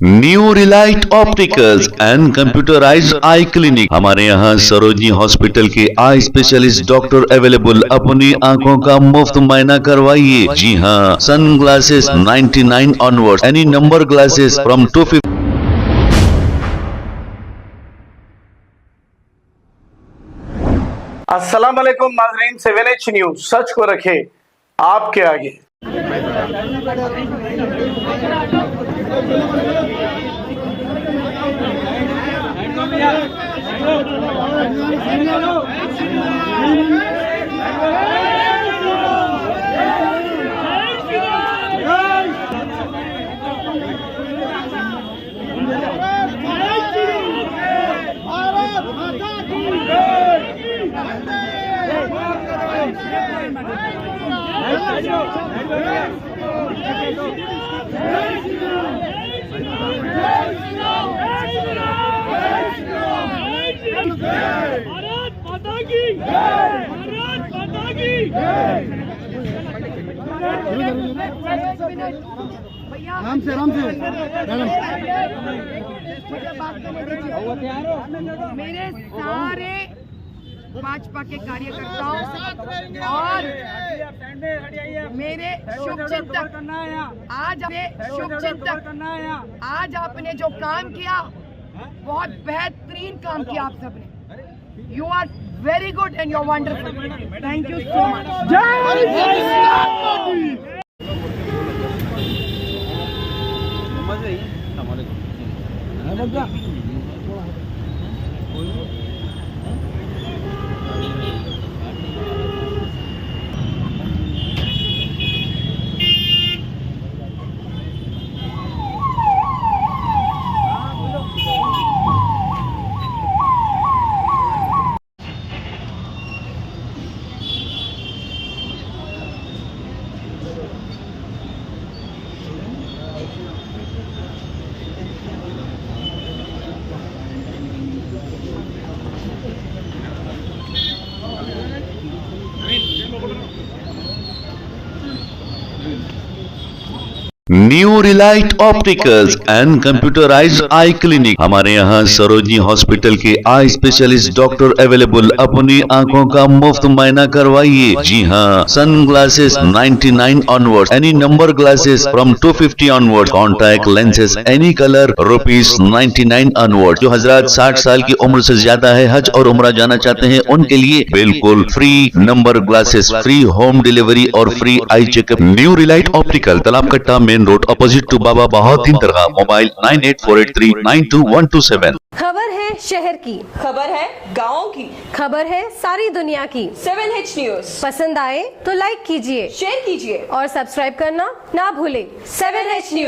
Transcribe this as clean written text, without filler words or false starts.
New relight opticals and computerised eye clinic. हमारे यहाँ Sarojini hospital के आई स्पेशलिस्ट डॉक्टर अवेलेबल। अपनी आंखों का मुफ्त मायना करवाइए। जी हाँ, sun glasses 99 onward, any number glasses from 250। अस्सलाम वालेकुम नाज़रीन, 7H न्यूज सच को रखे आपके आगे। भारत माता की जय, भारत माता की जय। आराम से मेरे सारे भाजपा के कार्यकर्ताओं और मेरे शुभचिंतक, आज आपने जो काम किया बहुत बेहतरीन काम किया आप सबने। You are very good and you are wonderful. Thank you so much. New relight opticals and computerised eye clinic. हमारे यहाँ सरोजनी हॉस्पिटल के आई स्पेशलिस्ट डॉक्टर अवेलेबल। अपनी आंखों का मुफ्त मायना करवाइए। जी हाँ, sun glasses 99 onward, any number glasses from 250 onward, contact lenses any colour ₹99 onward. जो हजरात 60 साल की उम्र से ज्यादा है, हज और उम्रा जाना चाहते हैं, उनके लिए बिल्कुल free number glasses, free home delivery और free eye checkup. New relight optical, Talab Katta, main road, opposite to Baba Bahauddin Dargah. Mobile 9848392127। खबर है शहर की, खबर है गाँव की, खबर है सारी दुनिया की। 7H न्यूज पसंद आए तो लाइक कीजिए, शेयर कीजिए और सब्सक्राइब करना ना भूले। 7H news.